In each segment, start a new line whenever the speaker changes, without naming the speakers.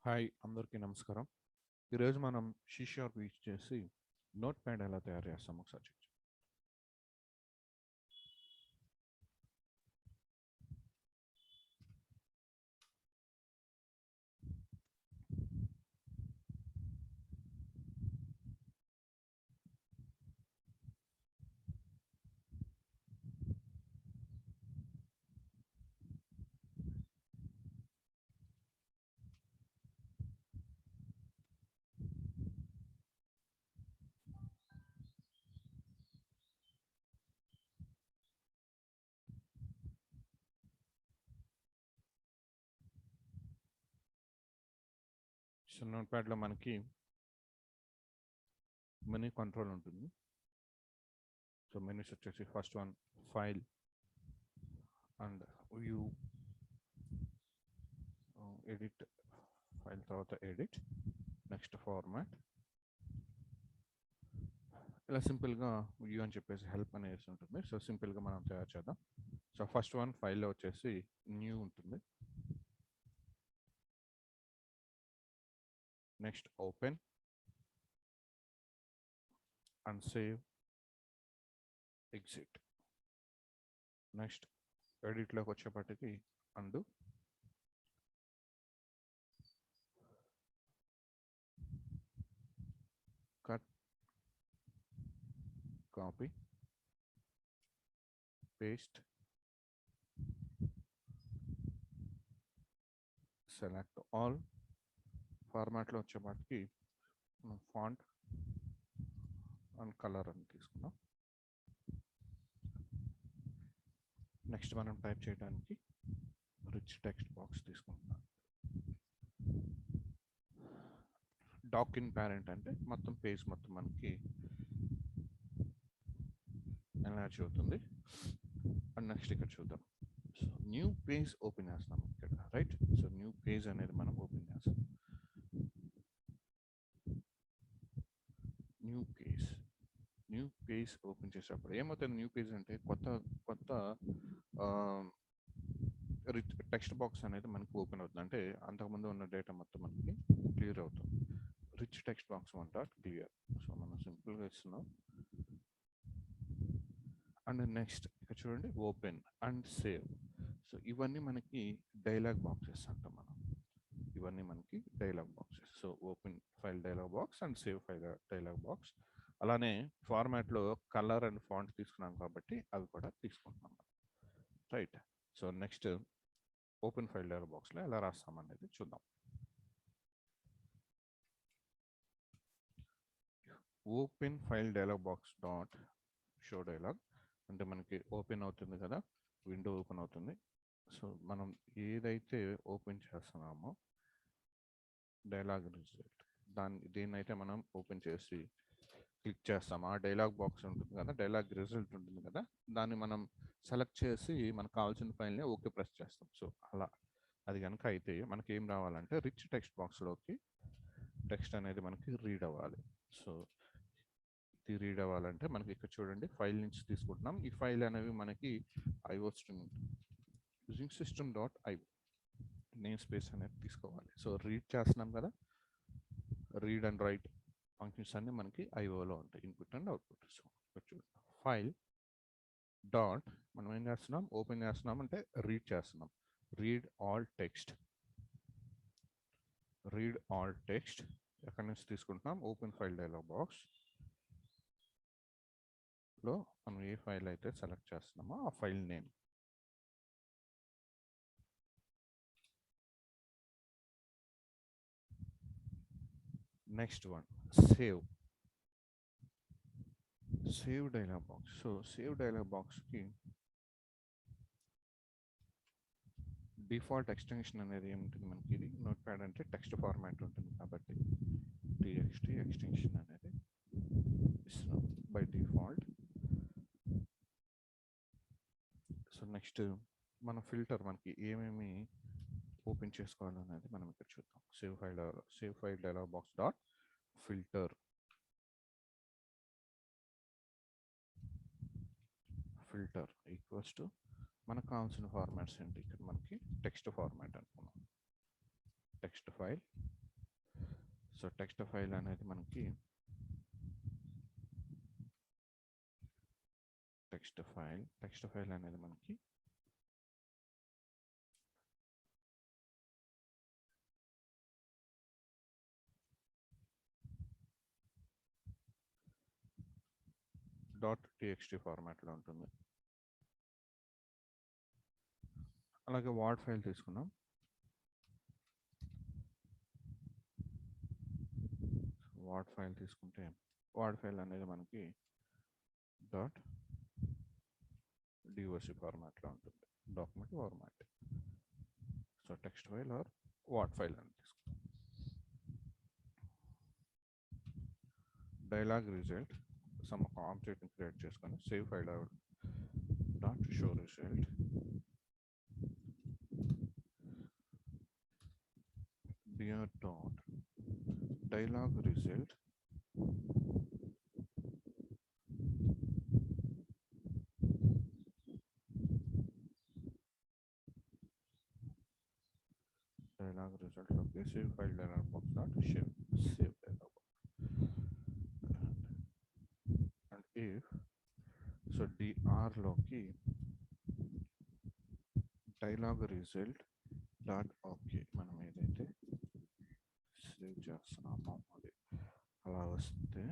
Hi అందరికీ నమస్కారం. ఈరోజు మనం C# యూజ్ చేసి నోట్ ప్యాడ్ ఎలా తయారు చేస్తాం ఒకసారి చూద్దాం. సో నోట్ ప్యాడ్లో మనకి మెనూ కంట్రోల్ ఉంటుంది. సో మెనూస్ వచ్చేసి first one file and view, edit, file తర్వాత ఎడిట్, నెక్స్ట్ ఫార్మాట్, ఇలా సింపుల్గా వ్యూ అని చెప్పేసి హెల్ప్ అనేది ఉంటుంది. సో సింపుల్గా మనం తయారు చేద్దాం. సో ఫస్ట్ వన్ ఫైల్లో వచ్చేసి న్యూ ఉంటుంది. Next open and save, exit. Next ఎడిట్లోకి వచ్చేపటికి undo, cut, copy, paste, select all. ఫార్మాట్లో వచ్చేపాటికి మనం ఫాంట్ అండ్ కలర్ అని తీసుకున్నాం. నెక్స్ట్ మనం టైప్ చేయడానికి రిచ్ టెక్స్ట్ బాక్స్ తీసుకుంటున్నాం. డాక్ ఇన్ పేరెంట్ అంటే మొత్తం పేజ్ మొత్తం మనకి ఎన్లార్జ్ అవుతుంది. అండ్ నెక్స్ట్ ఇక్కడ చూద్దాం. సో న్యూ పేజ్ ఓపెన్ చేస్తాం ఇక్కడ, రైట్. సో న్యూ పేజ్ అనేది మనం ఓపెన్ చేస్తాం. న్యూ పేజ్ ఓపెన్ చేసేటప్పుడు ఏమవుతుంది, న్యూ పేజ్ అంటే కొత్త టెక్స్ట్ బాక్స్ అనేది మనకి ఓపెన్ అవుతుంది. అంటే అంతకుముందు ఉన్న డేటా మొత్తం మనకి క్లియర్ అవుతుంది. Rich text box .clear. So మనం సింపుల్గా ఇస్తున్నాం. అండ్ నెక్స్ట్ ఇక్కడ చూడండి, ఓపెన్ అండ్ సేవ్. సో ఇవన్నీ మనకి డైలాగ్ బాక్సెస్ అంటాం మనం. ఇవన్నీ మనకి dialogue boxes. So open file dialog box and save file dialog box. అలానే ఫార్మాట్లో కలర్ అండ్ ఫాంట్ తీసుకున్నాం కాబట్టి అవి కూడా తీసుకుంటున్నాం, right. So next open file dialogue బాక్స్లో ఎలా రాస్తామనేది చూద్దాం. Open file dialog box dot show dialogue అంటే మనకి ఓపెన్ అవుతుంది కదా, విండో ఓపెన్ అవుతుంది. సో మనం ఏదైతే ఓపెన్ చేస్తున్నామో డైలాగ్ రిజల్ట్, దీన్నైతే మనం ఓపెన్ చేసి క్లిక్ చేస్తాం. ఆ డైలాగ్ బాక్స్ ఉంటుంది కదా, డైలాగ్ రిజల్ట్ ఉంటుంది కదా, దాన్ని మనం సెలెక్ట్ చేసి మనకు కావాల్సిన ఫైల్ని ఓకే ప్రెస్ చేస్తాం. సో అలా అది కనుక అయితే మనకి ఏం రావాలంటే రిచ్ టెక్స్ట్ బాక్స్లోకి టెక్స్ట్ అనేది మనకి రీడ్ అవ్వాలి. సో ఇది రీడ్ అవ్వాలంటే మనకి ఇక్కడ చూడండి, ఫైల్ నుంచి తీసుకుంటున్నాం. ఈ ఫైల్ అనేవి మనకి IO string using system.io name space అనేది తీసుకోవాలి. సో రీడ్ చేస్తున్నాం కదా, రీడ్ అండ్ రైట్ ఫంక్షన్స్ అన్ని మనకి ఐఓలో ఉంటాయి, ఇన్పుట్ అండ్ అవుట్పుట్. సో చూడండి, ఫైల్ డాట్ మనం ఏం చేస్తున్నాం, ఓపెన్ చేస్తున్నాం అంటే రీడ్ చేస్తున్నాం. రీడ్ ఆల్ టెక్స్ట్ ఎక్కడి నుంచి తీసుకుంటున్నాం, ఓపెన్ ఫైల్ డైలాగ్ బాక్స్ లో మనం ఏ ఫైల్ అయితే సెలెక్ట్ చేస్తున్నామో ఆ file name. Next one save dialog box. So save dialog బాక్స్కి డిఫాల్ట్ ఎక్స్టెన్షన్ అనేది ఏముంటుంది మనకి, ఇది నోట్ ప్యాడ్ అంటే టెక్స్ట్ ఫార్మాట్ ఉంటుంది కాబట్టి txt ఎక్స్టెన్షన్ అనేది ఇస్తున్నాం బై డిఫాల్ట్. సో నెక్స్ట్ మన ఫిల్టర్ మనకి ఏమేమి ఓపెన్ చేసుకోవాలనేది మనం ఇక్కడ చూద్దాం. Save file dialog box dot filter equals to మనకు కావాల్సిన ఫార్మాట్స్ ఏంటి, ఇక్కడ మనకి టెక్స్ట్ ఫార్మాట్ అనుకున్నాం, text file so text file అనేది మనకి టెక్స్ట్ ఫైల్ అనేది మనకి .txt ఫార్మాట్లో ఉంటుంది. అలాగే వార్డ్ ఫైల్ తీసుకున్నాం. వార్డ్ ఫైల్ తీసుకుంటే వార్డ్ ఫైల్ అనేది మనకి .doc ఫార్మాట్లో ఉంటుంది, document format. So text file or ward file అని తీసుకుంటాం. డైలాగ్ రిజల్ట్ సమ్ ఆబ్జెక్ట్ని క్రియేట్ చేసుకొని save file .show result dear .dialog result dialog result లోకి save file dialog box save dialog box. And if so dr లోకి dialog result .ok మనం ఏదైతే save చేస్తున్నామో అది అలా వస్తే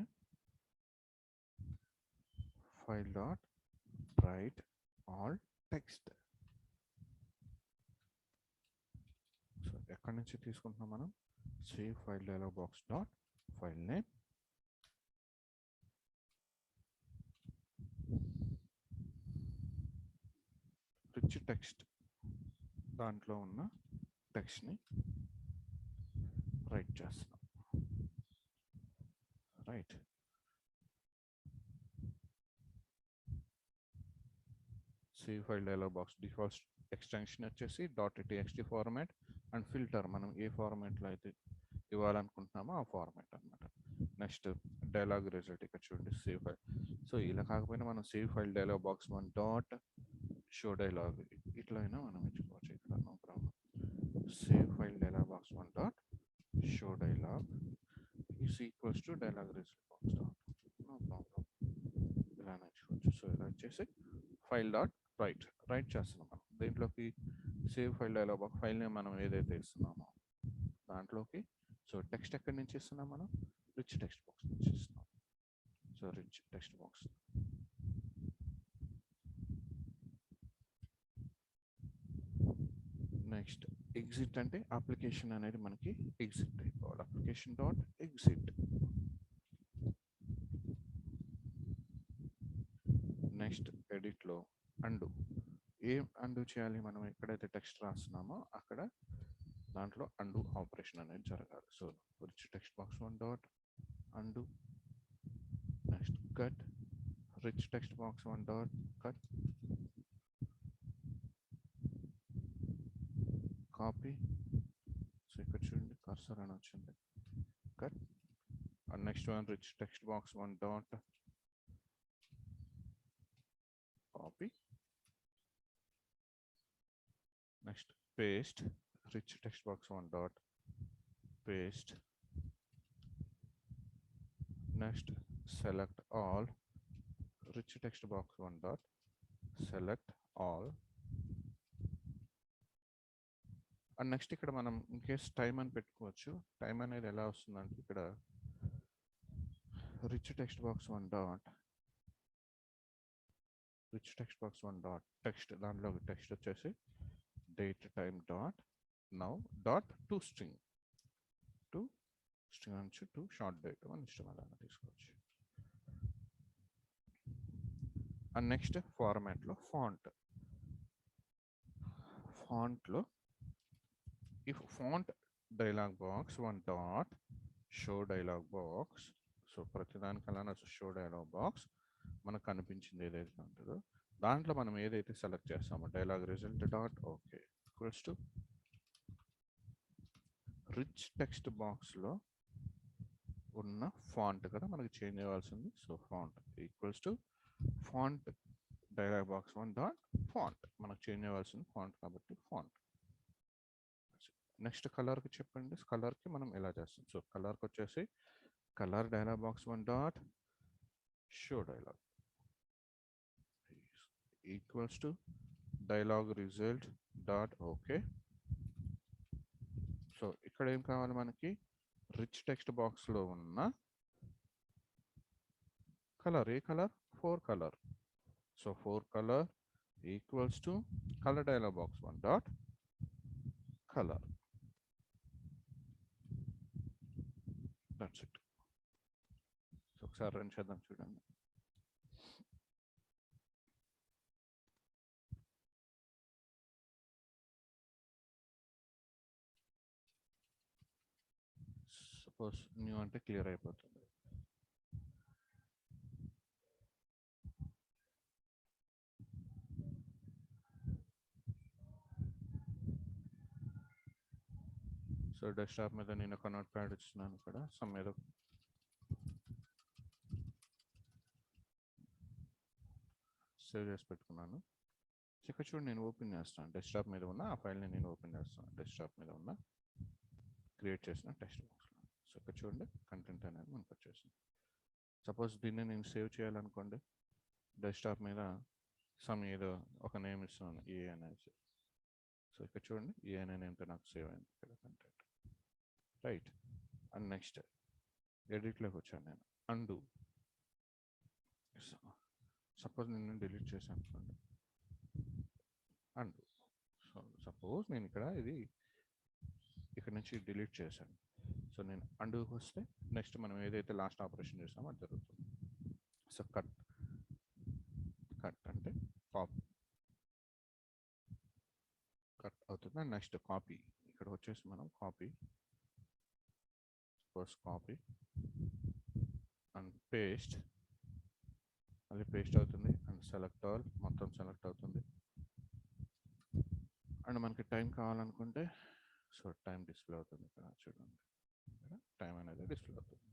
file .write all text. So ఎక్కడి నుంచి తీసుకుంటున్నాం మనం? Save file dialog box file name, rich text, దాంట్లో ఉన్న టెక్స్ట్ని రైట్ చేస్తున్నాం. Right. Save file dialog box default extension వచ్చేసి .txt ఫార్మాట్ అండ్ ఫిల్టర్ మనం ఏ ఫార్మాట్లో అయితే ఇవ్వాలనుకుంటున్నామో ఆ ఫార్మాట్ అనమాట. నెక్స్ట్ డైలాగ్ రిజల్ట్ ఇక్కడ చూడండి సేవ్ ఫైల్. సో ఇలా కాకపోయినా మనం save file dialog box .show dialog ఇట్లా అయినా మనం ఇచ్చుకోవచ్చు, ఇక్కడ no problem. Save file dialog box .show dialog is equals to dialog result box no problem, ఇలా ఇచ్చుకోవచ్చు. సో ఇలా వచ్చేసి ఫైల్ రైట్ చేస్తున్నాం మనం దీంట్లోకి. Save file dialog box file name మనం ఏదైతే ఇస్తున్నామో దాంట్లోకి. సో టెక్స్ట్ ఎక్కడి నుంచి ఇస్తున్నాం మనం? రిచ్ టెక్స్ట్ బాక్స్ నుంచి ఇస్తున్నాం. So rich text box. Next exit అంటే అప్లికేషన్ అనేది మనకి ఎగ్జిట్ అయిపోవాలి. Application .exit. నెక్స్ట్ ఎడిట్లో అండు. ఏం అండు చేయాలి? మనం ఎక్కడైతే టెక్స్ట్ రాస్తున్నామో అక్కడ దాంట్లో అండు ఆపరేషన్ అనేది జరగాలి. So rich text box .undo. Next cut rich text box .cut. Copy. So ఇక్కడ చూడండి కర్సర్ అని వచ్చింది, cut. And next one rich text box copy. Next paste rich text box paste. Next select all rich text box select all. And next ఇక్కడ మనం in case time అని పెట్టుకోవచ్చు. Time అనేది ఎలా వస్తుందంటే ఇక్కడ rich text box rich text box text, దాంట్లో text వచ్చేసి date time now to string నుంచి టు షార్ట్ డేట్ మన ఇష్టం అలా తీసుకోవచ్చు. అండ్ నెక్స్ట్ ఫార్మాట్లో ఫాంట్లో if font dialog box show dialog box. So ప్రతిదానికి అలానే షో డైలాగ్ బాక్స్ మనకు కనిపించింది ఏదైతే ఉంటుందో దాంట్లో మనం ఏదైతే సెలెక్ట్ చేస్తామో dialog result .ok equals to rich text బాక్స్లో ఉన్న ఫాంట్ కదా మనకి చేంజ్ అవ్వాల్సింది. So font equals to font dialog box font మనకు చేంజ్ అవ్వాల్సింది ఫాంట్ కాబట్టి ఫాంట్. నెక్స్ట్ కలర్కి చెప్పండి, కలర్కి మనం ఎలా చేస్తాం. సో కలర్కి వచ్చేసి colour dialog box one dot show dialog equals to dialog result dot okay. So ఇక్కడ ఏం కావాలి మనకి, రిచ్ టెక్స్ట్ బాక్స్లో ఉన్న కలర్, ఏ colour, 4 colour. So 4 colour equals to colour dialog box one dot colour. That's it. So ఒకసారి run చేద్దాం చూడండి. సపోజ్ న్యూ అంటే క్లియర్ అయిపోతుంది. సో డెస్క్టాప్ మీద నేను ఒక నోట్ ప్యాడ్ ఇస్తున్నాను, ఇక్కడ సమ్ ఏదో సేవ్ చేసి పెట్టుకున్నాను. ఇక్కడ చూడండి, నేను ఓపెన్ చేస్తాను. డెస్క్టాప్ మీద ఉన్న ఆ ఫైల్ని నేను ఓపెన్ చేస్తాను. డెస్క్టాప్ మీద ఉన్న క్రియేట్ చేసిన టెక్స్ట్ బాక్స్లో. సో ఇక్కడ చూడండి, కంటెంట్ అనేది మనకు వచ్చేసింది. సపోజ్ దీన్ని నేను సేవ్ చేయాలనుకోండి, డెస్క్టాప్ మీద సమ్ ఏదో ఒక నేమ్ ఇస్తున్నాను, ఏ అనేది. సో ఇక్కడ చూడండి, ఏ అనే నేమ్తో నాకు సేవ్ అయింది ఇక్కడ కంటెంట్, రైట్. అండ్ నెక్స్ట్ ఎడిట్లోకి వచ్చాను నేను, అండు. సపోజ్ నేను డిలీట్ చేశాను అనుకోండి, అండు. సో సపోజ్ నేను ఇక్కడ ఇది ఇక్కడ నుంచి డిలీట్ చేశాను. సో నేను అండుకి వస్తే నెక్స్ట్ మనం ఏదైతే లాస్ట్ ఆపరేషన్ చేసామో అది జరుగుతుంది. సో కట్, కట్ అంటే కాపీ, కట్ అవుతుంది. అండ్ నెక్స్ట్ కాపీ, ఇక్కడ వచ్చేసి మనం copy, first copy and paste, అది పేస్ట్ అవుతుంది. అండ్ సెలెక్ట్ ఆల్, మొత్తం సెలెక్ట్ అవుతుంది. అండ్ మనకి టైం కావాలనుకుంటే, సో టైం డిస్ప్లే అవుతుంది ఇక్కడ చూడండి, టైం అనేది డిస్ప్లే అవుతుంది.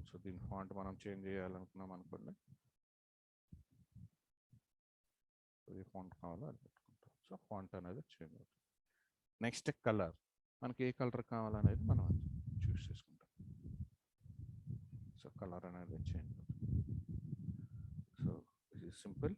సో దీని ఫాంట్ మనం చేంజ్ చేయాలనుకున్నాం అనుకోండి, ఏ ఫాంట్ కావాలో అది పెట్టుకుంటాం. సో ఫాంట్ అనేది చేంజ్ అవుతుంది. నెక్స్ట్ కలర్, మనకి ఏ కలర్ కావాలనేది మనం చూస్ చేసుకుంటాం. సో కలర్ అనేది చేంజ్ అవుతుంది. So this is simple.